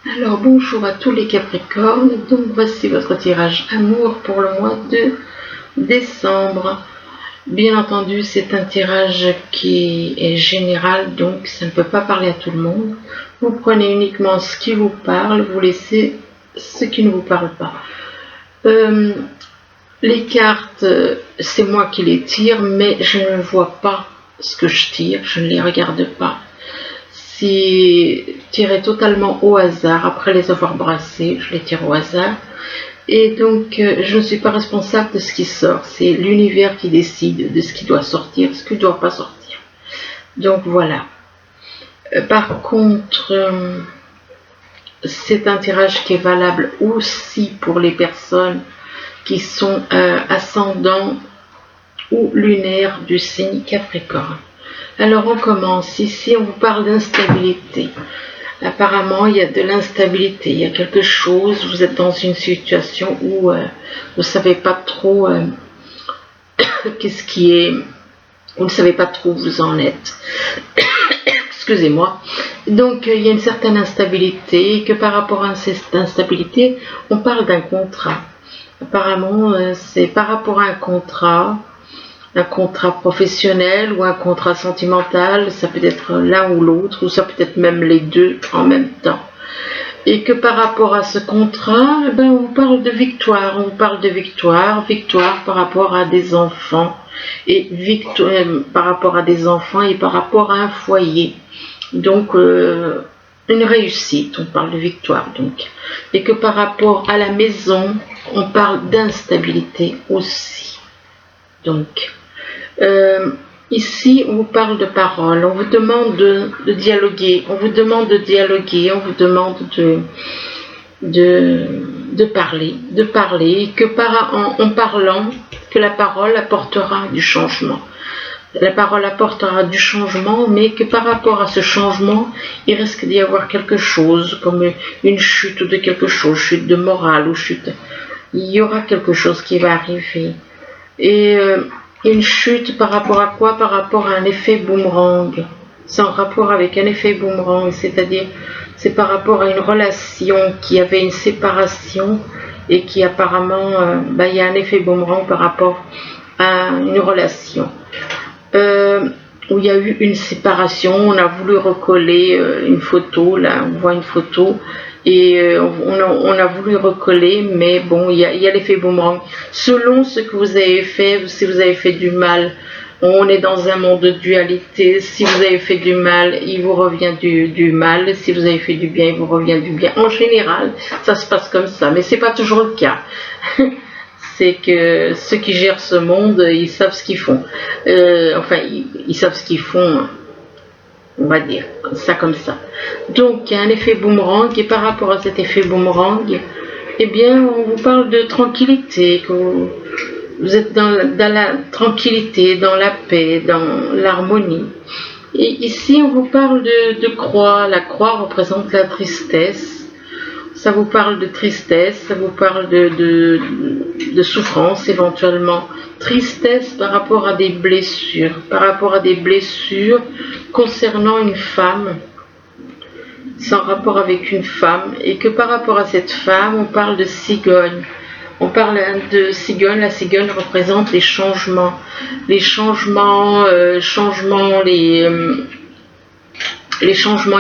Alors bonjour à tous les Capricornes, donc voici votre tirage amour pour le mois de décembre. Bien entendu, c'est un tirage qui est général, donc ça ne peut pas parler à tout le monde. Vous prenez uniquement ce qui vous parle, vous laissez ce qui ne vous parle pas. Les cartes, c'est moi qui les tire, mais je ne vois pas ce que je tire, je ne les regarde pas. C'est tiré totalement au hasard, après les avoir brassés, je les tire au hasard. Et donc, je ne suis pas responsable de ce qui sort, c'est l'univers qui décide de ce qui doit sortir, ce qui ne doit pas sortir. Donc voilà. Par contre, c'est un tirage qui est valable aussi pour les personnes qui sont ascendants ou lunaires du signe Capricorne. Alors on commence, ici on vous parle d'instabilité. Apparemment il y a de l'instabilité, il y a quelque chose, vous êtes dans une situation où vous ne savez pas trop qu'est-ce qui est, vous ne savez pas trop où vous en êtes. Excusez-moi. Donc il y a une certaine instabilité, et que par rapport à cette instabilité, on parle d'un contrat. Apparemment c'est par rapport à un contrat professionnel ou un contrat sentimental, ça peut être l'un ou l'autre, ou ça peut être même les deux en même temps. Et que par rapport à ce contrat, on parle de victoire, victoire par rapport à des enfants, et victoire par rapport à des enfants et par rapport à un foyer. Donc, une réussite, on parle de victoire donc. Et que par rapport à la maison, on parle d'instabilité aussi. Donc, ici, on vous parle de parole, on vous demande de dialoguer, on vous demande de parler, que en parlant, que la parole apportera du changement. La parole apportera du changement, mais que par rapport à ce changement, il risque d'y avoir quelque chose, comme une chute de quelque chose, chute de morale ou chute. Il y aura quelque chose qui va arriver. Et une chute par rapport à quoi? Par rapport à un effet boomerang. C'est en rapport avec un effet boomerang, c'est-à-dire c'est par rapport à une relation qui avait une séparation et qui apparemment, il y a un effet boomerang par rapport à une relation. Où il y a eu une séparation, on a voulu recoller une photo, là on voit une photo, et on a voulu recoller, mais bon, il y a l'effet boomerang. Selon ce que vous avez fait, si vous avez fait du mal, on est dans un monde de dualité. Si vous avez fait du mal, il vous revient du mal. Si vous avez fait du bien, il vous revient du bien. En général, ça se passe comme ça, mais c'est pas toujours le cas. C'est que ceux qui gèrent ce monde, ils savent ce qu'ils font. Ils savent ce qu'ils font, on va dire, ça comme ça. Donc, il y a un effet boomerang, et par rapport à cet effet boomerang, eh bien, on vous parle de tranquillité, que vous êtes dans la tranquillité, dans la paix, dans l'harmonie. Et ici, on vous parle de croix. La croix représente la tristesse. Ça vous parle de tristesse, ça vous parle de souffrance éventuellement. Tristesse par rapport à des blessures, concernant une femme, sans rapport avec une femme, et que par rapport à cette femme, on parle de cigogne. On parle de cigogne, la cigogne représente les changements, les changements,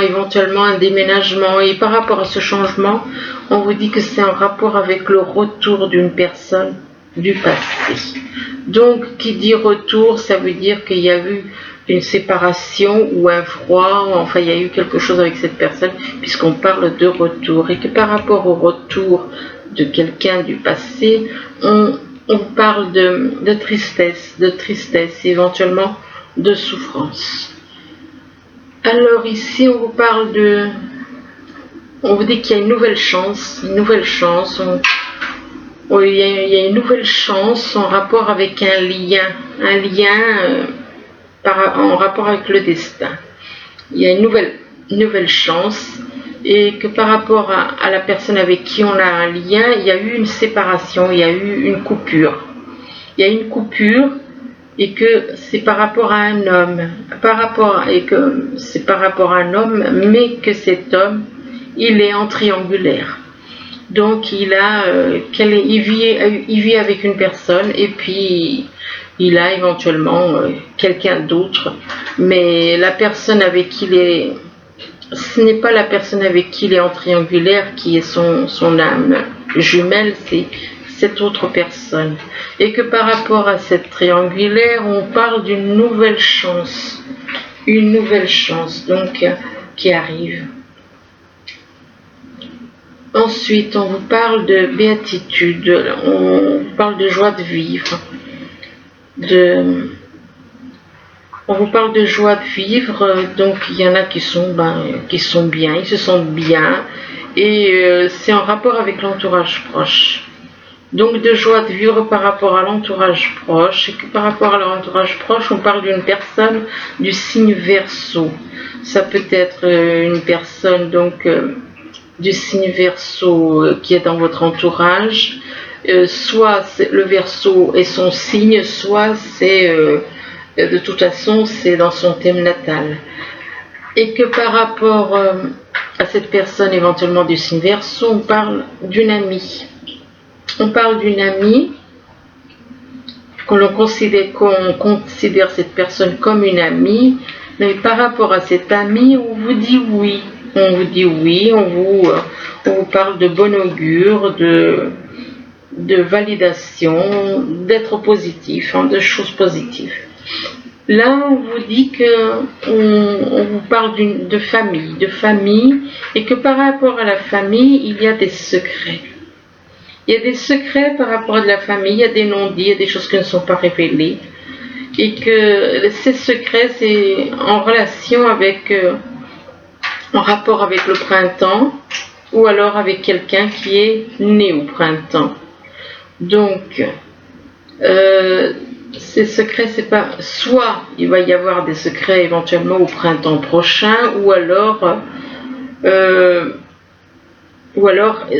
éventuellement un déménagement, et par rapport à ce changement, on vous dit que c'est en rapport avec le retour d'une personne du passé. Donc, qui dit retour, ça veut dire qu'il y a eu une séparation ou un froid, enfin il y a eu quelque chose avec cette personne, puisqu'on parle de retour, et que par rapport au retour de quelqu'un du passé, on parle de tristesse, éventuellement de souffrance. Alors ici, on vous parle on vous dit qu'il y a une nouvelle chance, il y a une nouvelle chance en rapport avec un lien en rapport avec le destin. Il y a une nouvelle chance, et que par rapport à la personne avec qui on a un lien, il y a eu une séparation, il y a eu une coupure. Et que c'est par rapport à un homme, mais que cet homme, il est en triangulaire. Donc il vit avec une personne et puis il a éventuellement quelqu'un d'autre, mais la personne avec qui il est, ce n'est pas la personne avec qui il est en triangulaire qui est son âme jumelle, c'est cette autre personne. Et que par rapport à cette triangulaire, on parle d'une nouvelle chance, donc qui arrive. Ensuite, on vous parle de béatitude, on parle de joie de vivre, on vous parle de joie de vivre, donc il y en a qui sont bien, ils se sentent bien, et c'est en rapport avec l'entourage proche. Donc de joie de vivre par rapport à l'entourage proche, et que par rapport à l'entourage proche, on parle d'une personne du signe Verseau. Ça peut être une personne donc du signe Verseau qui est dans votre entourage, soit le Verseau est son signe, soit c'est de toute façon c'est dans son thème natal. Et que par rapport à cette personne éventuellement du signe Verseau, on parle d'une amie. On parle d'une amie, qu'on considère cette personne comme une amie, mais par rapport à cette amie, on vous dit oui. On vous dit oui, on vous parle de bon augure, de validation, d'être positif, de choses positives. Là, on vous dit on vous parle de famille, et que par rapport à la famille, il y a des secrets. Il y a des secrets par rapport à la famille, il y a des non-dits, il y a des choses qui ne sont pas révélées. Et que ces secrets, c'est en relation avec, en rapport avec le printemps, ou alors avec quelqu'un qui est né au printemps. Donc, ces secrets, c'est pas... Soit il va y avoir des secrets éventuellement au printemps prochain, ou alors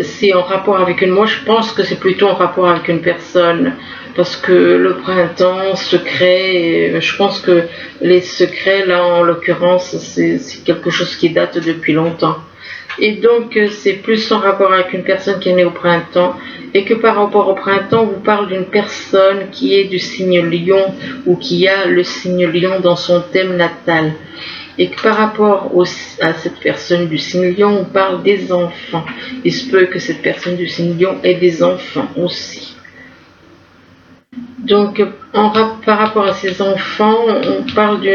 c'est en rapport avec moi je pense que c'est plutôt en rapport avec une personne, parce que le printemps secret, je pense que les secrets là en l'occurrence c'est quelque chose qui date depuis longtemps, et donc c'est plus en rapport avec une personne qui est née au printemps, et que par rapport au printemps on vous parle d'une personne qui est du signe Lion, ou qui a le signe Lion dans son thème natal. Et que par rapport à cette personne du signe Lion, on parle des enfants. Il se peut que cette personne du signe Lion ait des enfants aussi. Donc, par rapport à ces enfants, on parle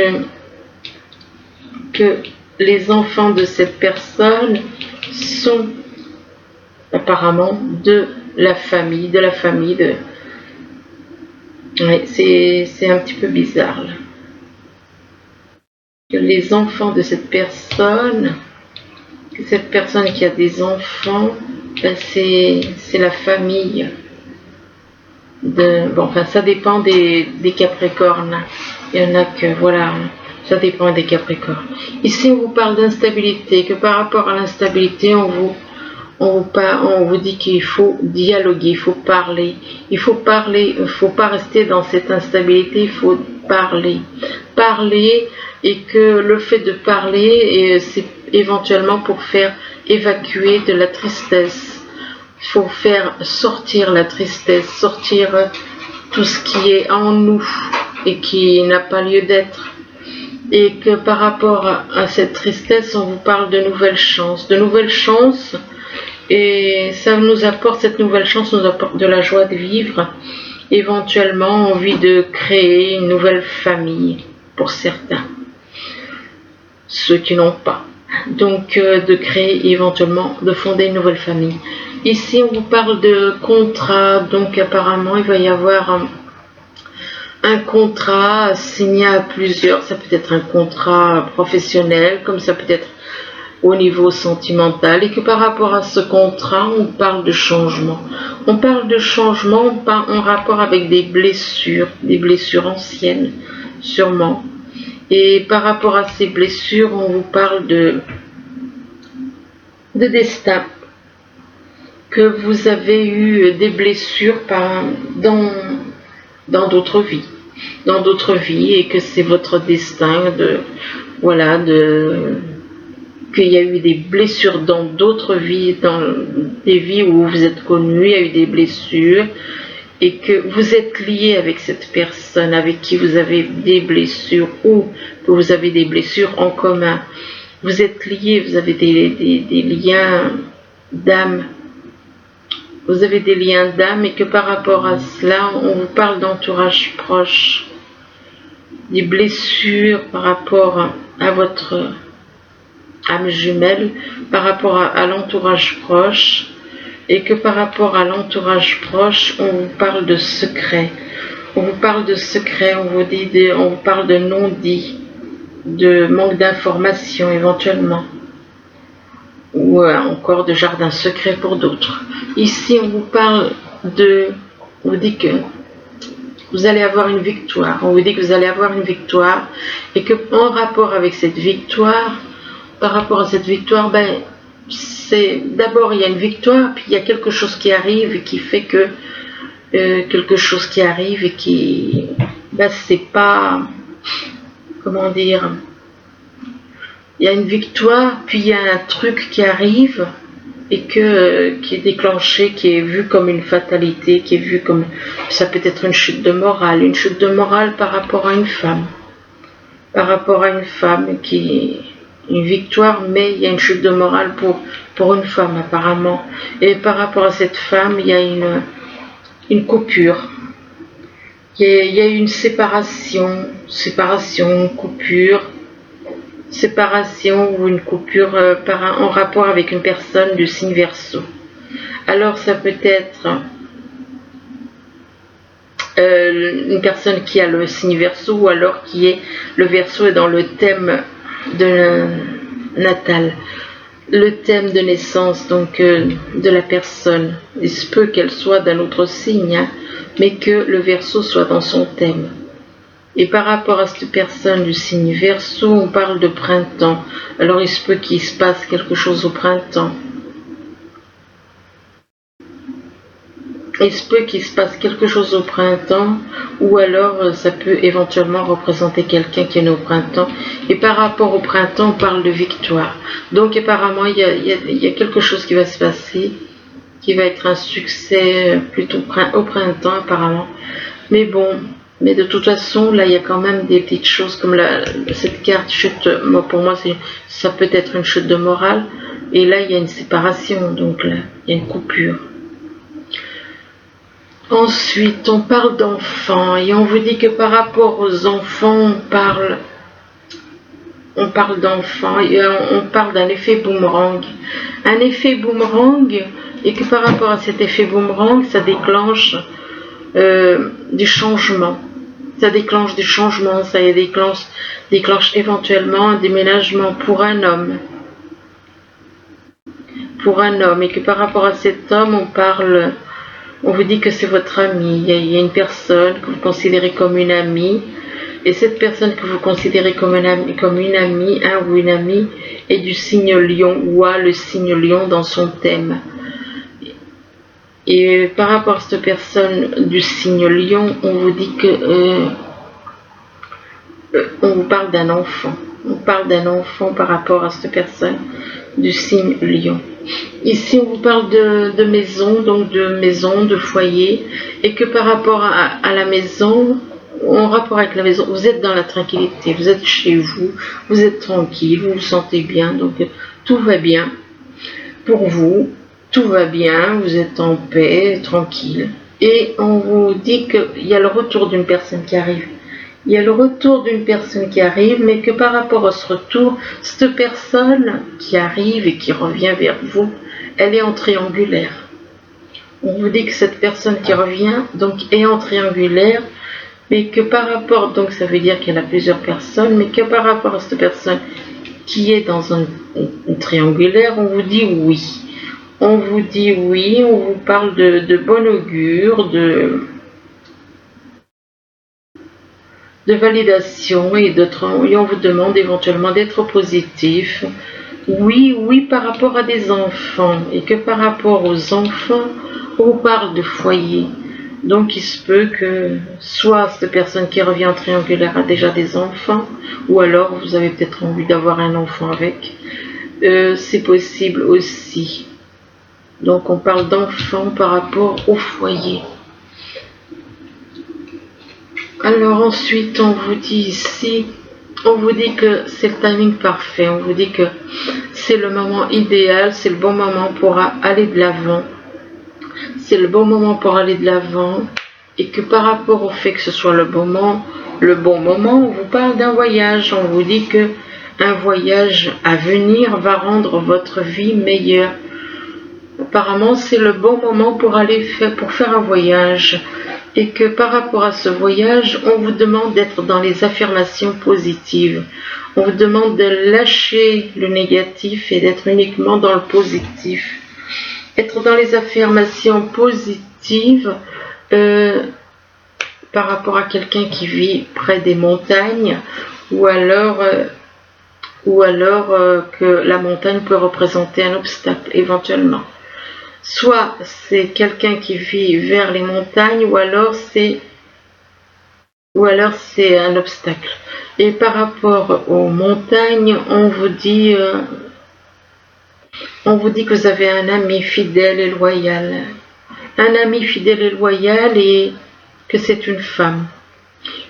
que les enfants de cette personne sont apparemment de la famille. Ouais, c'est un petit peu bizarre là. Les enfants de cette personne qui a des enfants, c'est la famille. Ça dépend des Capricornes. Il y en a que, voilà, ça dépend des Capricornes. Ici, on vous parle d'instabilité, que par rapport à l'instabilité, on vous dit qu'il faut dialoguer, il faut parler, il faut pas rester dans cette instabilité, il faut parler, et que le fait de parler, c'est éventuellement pour faire évacuer de la tristesse. Il faut faire sortir la tristesse, sortir tout ce qui est en nous et qui n'a pas lieu d'être. Et que par rapport à cette tristesse, on vous parle de nouvelles chances, et cette nouvelle chance nous apporte de la joie de vivre, éventuellement envie de créer une nouvelle famille pour certains, ceux qui n'ont pas. Donc de créer éventuellement, de fonder une nouvelle famille. Ici on vous parle de contrat, donc apparemment il va y avoir un contrat signé à plusieurs, ça peut être un contrat professionnel, comme ça peut être au niveau sentimental, et que par rapport à ce contrat, on parle de changement. On parle de changement en rapport avec des blessures anciennes, sûrement. Et par rapport à ces blessures, on vous parle de destin, que vous avez eu des blessures dans d'autres vies, et que c'est votre destin qu'il y a eu des blessures dans d'autres vies, dans des vies où vous êtes connus, il y a eu des blessures, et que vous êtes lié avec cette personne avec qui vous avez des blessures ou que vous avez des blessures en commun. Vous êtes liés, vous avez des liens d'âme. Vous avez des liens d'âme et que par rapport à cela, on vous parle d'entourage proche, des blessures par rapport à votre âme jumelle, par rapport à l'entourage proche, et que par rapport à l'entourage proche, on vous parle de secrets. On vous parle de secrets, on vous parle de non-dits, de manque d'informations éventuellement, ou encore de jardin secret pour d'autres. Ici, on vous parle on vous dit que vous allez avoir une victoire. On vous dit que vous allez avoir une victoire et que en rapport avec cette victoire, par rapport à cette victoire, d'abord il y a une victoire, puis il y a quelque chose qui arrive et qui fait que quelque chose qui arrive et qui, c'est pas, comment dire, il y a une victoire, puis il y a un truc qui arrive et qui est déclenché, qui est vu comme une fatalité, qui est vu comme, ça peut être une chute de morale par rapport à une femme, une victoire, mais il y a une chute de morale pour une femme apparemment, et par rapport à cette femme, il y a une coupure, il y a une séparation, ou une coupure en rapport avec une personne du signe Verseau. Alors ça peut être une personne qui a le signe Verseau, ou alors qui est, le Verseau est dans le thème de natal, le thème de naissance, donc de la personne. Il se peut qu'elle soit d'un autre signe, mais que le Verseau soit dans son thème. Et par rapport à cette personne du signe Verseau, on parle de printemps. Alors il se peut qu'il se passe quelque chose au printemps. Il se peut qu'il se passe quelque chose au printemps, ou alors ça peut éventuellement représenter quelqu'un qui est né au printemps. Et par rapport au printemps, on parle de victoire. Donc apparemment, il y a quelque chose qui va se passer, qui va être un succès plutôt au printemps apparemment. Mais bon, mais de toute façon, là, il y a quand même des petites choses comme cette carte chute. Pour moi, ça peut être une chute de morale. Et là, il y a une séparation, donc là, il y a une coupure. Ensuite, on parle d'enfants et on vous dit que par rapport aux enfants, on parle d'enfants et on parle d'un effet boomerang. Un effet boomerang, et que par rapport à cet effet boomerang, ça déclenche du changement. Ça déclenche du changement, ça déclenche éventuellement un déménagement pour un homme. Et que par rapport à cet homme, on vous dit que c'est votre ami. Il y a une personne que vous considérez comme une amie, et cette personne que vous considérez comme une amie, un ou une amie, est du signe Lion, ou a le signe Lion dans son thème. Et par rapport à cette personne du signe Lion, on vous dit que on vous parle d'un enfant. On parle d'un enfant par rapport à cette personne du signe Lion. Ici, on vous parle de maison, donc de foyer, et que par rapport à la maison, en rapport avec la maison, vous êtes dans la tranquillité, vous êtes chez vous, vous êtes tranquille, vous vous sentez bien, donc tout va bien pour vous, tout va bien, vous êtes en paix, tranquille. Et on vous dit qu'il y a le retour d'une personne qui arrive. Il y a le retour d'une personne qui arrive, mais que par rapport à ce retour, cette personne qui arrive et qui revient vers vous, elle est en triangulaire. On vous dit que cette personne qui revient donc est en triangulaire, mais que par rapport, donc ça veut dire qu'il y en a plusieurs personnes, mais que par rapport à cette personne qui est dans un triangulaire, on vous dit oui. On vous dit oui, on vous parle de bon augure, de validation, et on vous demande éventuellement d'être positif. Oui, par rapport à des enfants, et que par rapport aux enfants, on vous parle de foyer. Donc il se peut que soit cette personne qui revient en triangulaire a déjà des enfants, ou alors vous avez peut-être envie d'avoir un enfant avec. c'est possible aussi. Donc on parle d'enfants par rapport au foyer. Alors ensuite on vous dit ici, on vous dit que c'est le timing parfait, on vous dit que c'est le moment idéal, c'est le bon moment pour aller de l'avant. C'est le bon moment pour aller de l'avant, et que par rapport au fait que ce soit le bon moment, on vous parle d'un voyage. On vous dit que un voyage à venir va rendre votre vie meilleure. Apparemment, c'est le bon moment pour faire un voyage, et que par rapport à ce voyage, on vous demande d'être dans les affirmations positives. On vous demande de lâcher le négatif et d'être uniquement dans le positif. Être dans les affirmations positives par rapport à quelqu'un qui vit près des montagnes, ou alors que la montagne peut représenter un obstacle éventuellement. Soit c'est quelqu'un qui vit vers les montagnes, ou alors c'est un obstacle. Et par rapport aux montagnes, on vous dit que vous avez un ami fidèle et loyal. Un ami fidèle et loyal, et que c'est une femme.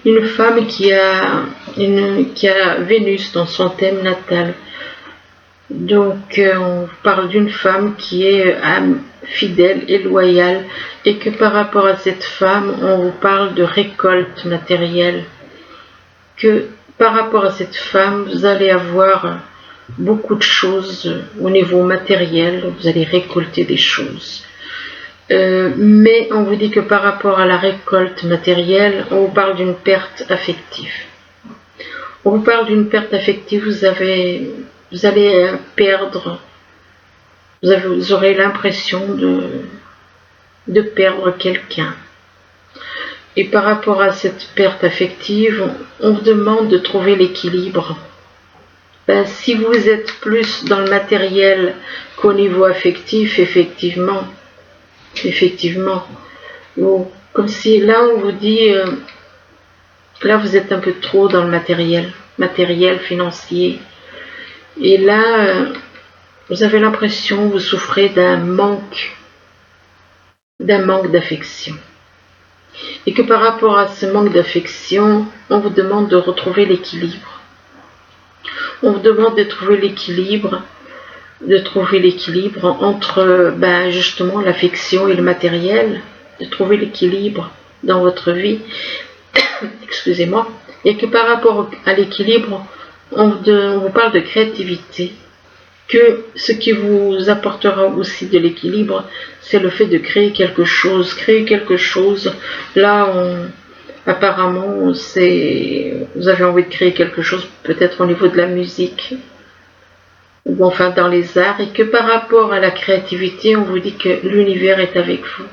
Une femme qui a Vénus dans son thème natal. Donc on parle d'une femme qui est fidèle et loyale, et que par rapport à cette femme, on vous parle de récolte matérielle. Que par rapport à cette femme, vous allez avoir beaucoup de choses au niveau matériel, vous allez récolter des choses. Mais on vous dit que par rapport à la récolte matérielle, on vous parle d'une perte affective. On vous parle d'une perte affective, vous allez perdre, vous aurez l'impression de perdre quelqu'un. Et par rapport à cette perte affective, on vous demande de trouver l'équilibre. Si vous êtes plus dans le matériel qu'au niveau affectif, effectivement, comme si là on vous dit, là vous êtes un peu trop dans le matériel financier, et là vous avez l'impression, vous souffrez d'un manque d'affection, et que par rapport à ce manque d'affection, on vous demande de retrouver l'équilibre. On vous demande de trouver l'équilibre entre justement l'affection et le matériel, de trouver l'équilibre dans votre vie, excusez-moi, et que par rapport à l'équilibre, on vous parle de créativité, que ce qui vous apportera aussi de l'équilibre, c'est le fait de créer quelque chose. Là, apparemment, vous avez envie de créer quelque chose, peut-être au niveau de la musique, ou enfin dans les arts, et que par rapport à la créativité, on vous dit que l'univers est avec vous,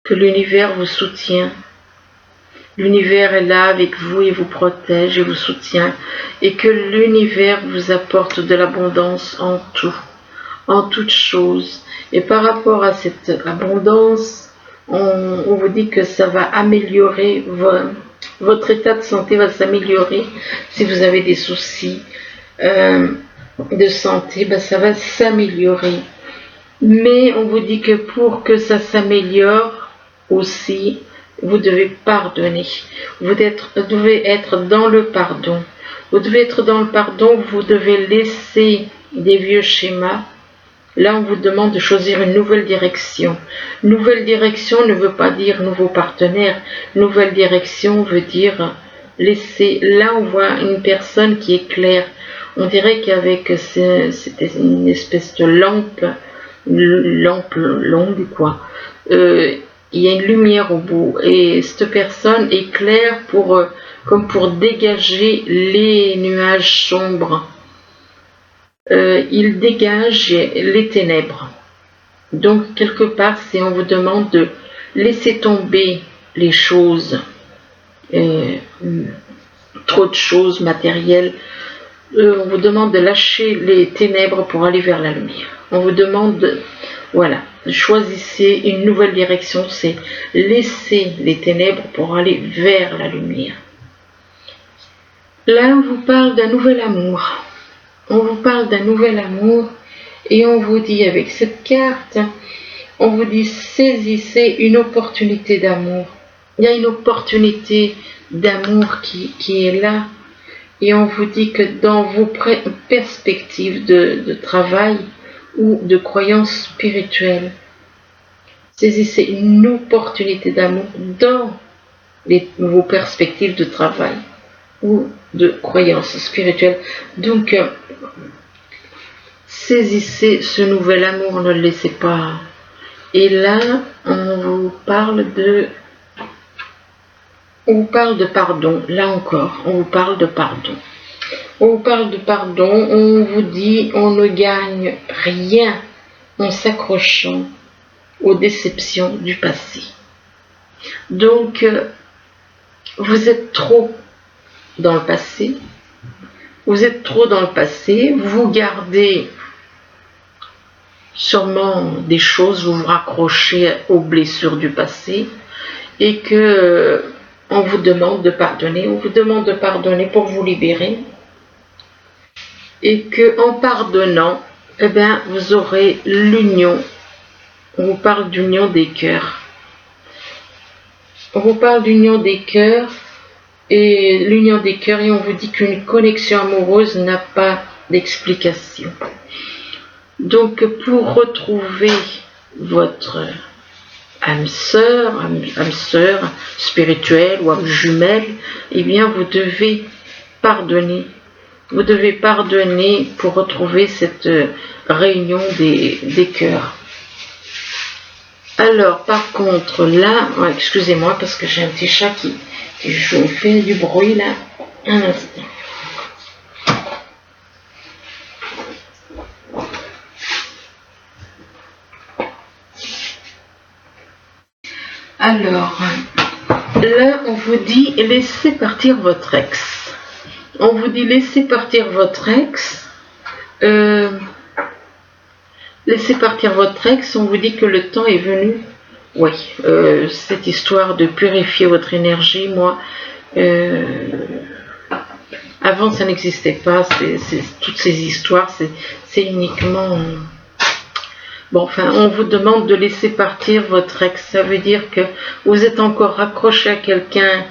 que l'univers vous soutient. L'univers est là avec vous et vous protège et vous soutient, et que l'univers vous apporte de l'abondance en toutes choses. Et par rapport à cette abondance, on vous dit que ça va améliorer, votre état de santé va s'améliorer. Si vous avez des soucis de santé, ça va s'améliorer. Mais on vous dit que pour que ça s'améliore aussi, vous devez pardonner. Vous devez être dans le pardon. Vous devez être dans le pardon, vous devez laisser des vieux schémas. Là, on vous demande de choisir une nouvelle direction. Nouvelle direction ne veut pas dire nouveau partenaire. Nouvelle direction veut dire laisser. Là, on voit une personne qui est claire. On dirait qu'avec c'était une espèce de lampe longue, quoi. Il y a une lumière au bout, et cette personne est claire comme pour dégager les nuages sombres. Il dégage les ténèbres. Donc quelque part, on vous demande de laisser tomber les choses, trop de choses matérielles. On vous demande de lâcher les ténèbres pour aller vers la lumière. On vous demande choisissez une nouvelle direction, c'est laisser les ténèbres pour aller vers la lumière. Là, on vous parle d'un nouvel amour. on vous parle d'un nouvel amour et on vous dit avec cette carte, on vous dit saisissez une opportunité d'amour. Il y a une opportunité d'amour qui est là et on vous dit que dans vos perspectives de travail ou de croyances spirituelles, saisissez une opportunité d'amour dans vos perspectives de travail ou de croyances spirituelles. Donc, saisissez ce nouvel amour, ne le laissez pas. Et là, on vous parle de pardon. Là encore, on vous parle de pardon. On vous parle de pardon, on vous dit on ne gagne rien en s'accrochant aux déceptions du passé. Donc, vous êtes trop dans le passé. Vous êtes trop dans le passé. Vous gardez sûrement des choses, vous vous raccrochez aux blessures du passé et que on vous demande de pardonner. On vous demande de pardonner pour vous libérer. Et que en pardonnant, eh bien, vous aurez l'union. On vous parle d'union des cœurs. On vous parle d'union des cœurs et l'union des cœurs et on vous dit qu'une connexion amoureuse n'a pas d'explication. Donc pour retrouver votre âme sœur spirituelle ou âme jumelle, eh bien vous devez pardonner. Vous devez pardonner pour retrouver cette réunion des cœurs. Alors, par contre, là, excusez-moi parce que j'ai un petit chat qui fait du bruit là. Un instant. Alors, là, on vous dit laissez partir votre ex. On vous dit laissez partir votre ex. Laissez partir votre ex, on vous dit que le temps est venu. Oui, cette histoire de purifier votre énergie, moi, avant ça n'existait pas, toutes ces histoires, c'est uniquement... Bon, enfin, on vous demande de laisser partir votre ex, ça veut dire que vous êtes encore accroché à quelqu'un,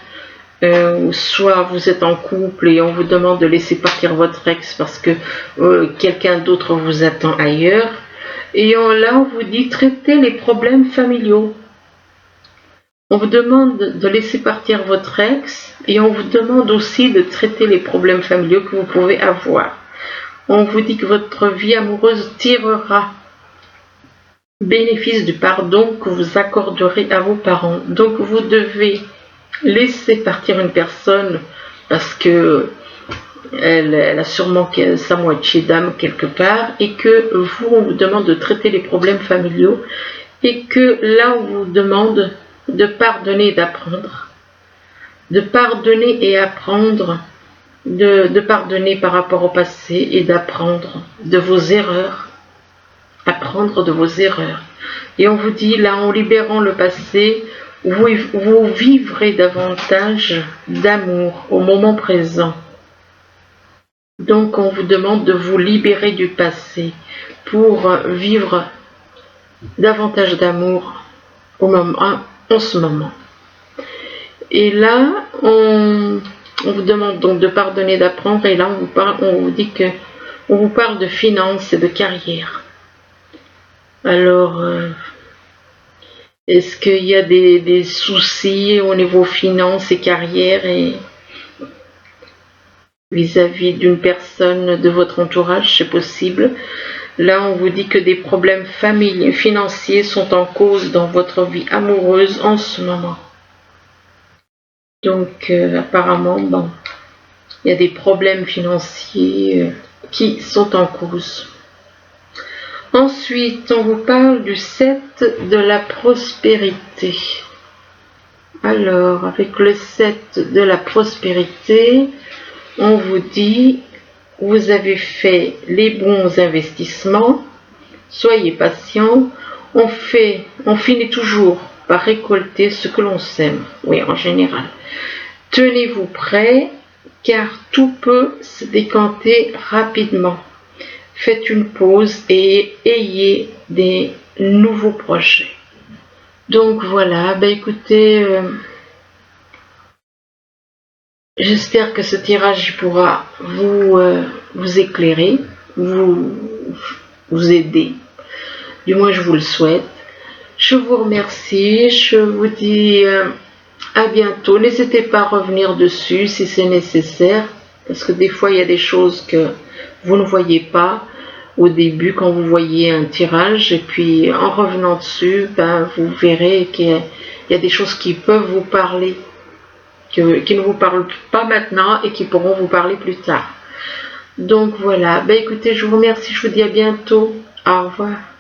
soit vous êtes en couple et on vous demande de laisser partir votre ex parce que quelqu'un d'autre vous attend ailleurs. Et là, on vous dit traiter les problèmes familiaux. On vous demande de laisser partir votre ex et on vous demande aussi de traiter les problèmes familiaux que vous pouvez avoir. On vous dit que votre vie amoureuse tirera bénéfice du pardon que vous accorderez à vos parents. Donc vous devez laisser partir une personne parce que elle a sûrement sa moitié d'âme quelque part et que vous, on vous demande de traiter les problèmes familiaux et que là, on vous demande de pardonner et d'apprendre. De pardonner et apprendre, de pardonner par rapport au passé et d'apprendre de vos erreurs. Apprendre de vos erreurs. Et on vous dit, là, en libérant le passé, vous vivrez davantage d'amour au moment présent. Donc on vous demande de vous libérer du passé pour vivre davantage d'amour en ce moment. Et là, on vous demande donc de pardonner, d'apprendre. Et là, on vous dit que on vous parle de finances et de carrière. Alors, est-ce qu'il y a des soucis au niveau finances et carrière et vis-à-vis d'une personne de votre entourage, c'est possible. Là, on vous dit que des problèmes familiaux, financiers sont en cause dans votre vie amoureuse en ce moment. Donc, apparemment, bon, il y a des problèmes financiers qui sont en cause. Ensuite, on vous parle du 7 de la prospérité. Alors, avec le 7 de la prospérité, on vous dit, vous avez fait les bons investissements, soyez patient, on finit toujours par récolter ce que l'on sème, oui, en général. Tenez-vous prêt, car tout peut se décanter rapidement. Faites une pause et ayez des nouveaux projets. Donc voilà, ben écoutez, j'espère que ce tirage pourra vous éclairer, vous aider. Du moins, je vous le souhaite. Je vous remercie. Je vous dis à bientôt. N'hésitez pas à revenir dessus si c'est nécessaire. Parce que des fois, il y a des choses que vous ne voyez pas au début quand vous voyez un tirage. Et puis, en revenant dessus, ben, vous verrez qu'il y a des choses qui peuvent vous parler, qui ne vous parlent pas maintenant et qui pourront vous parler plus tard. Donc voilà. Ben, écoutez, je vous remercie. Je vous dis à bientôt. Au revoir.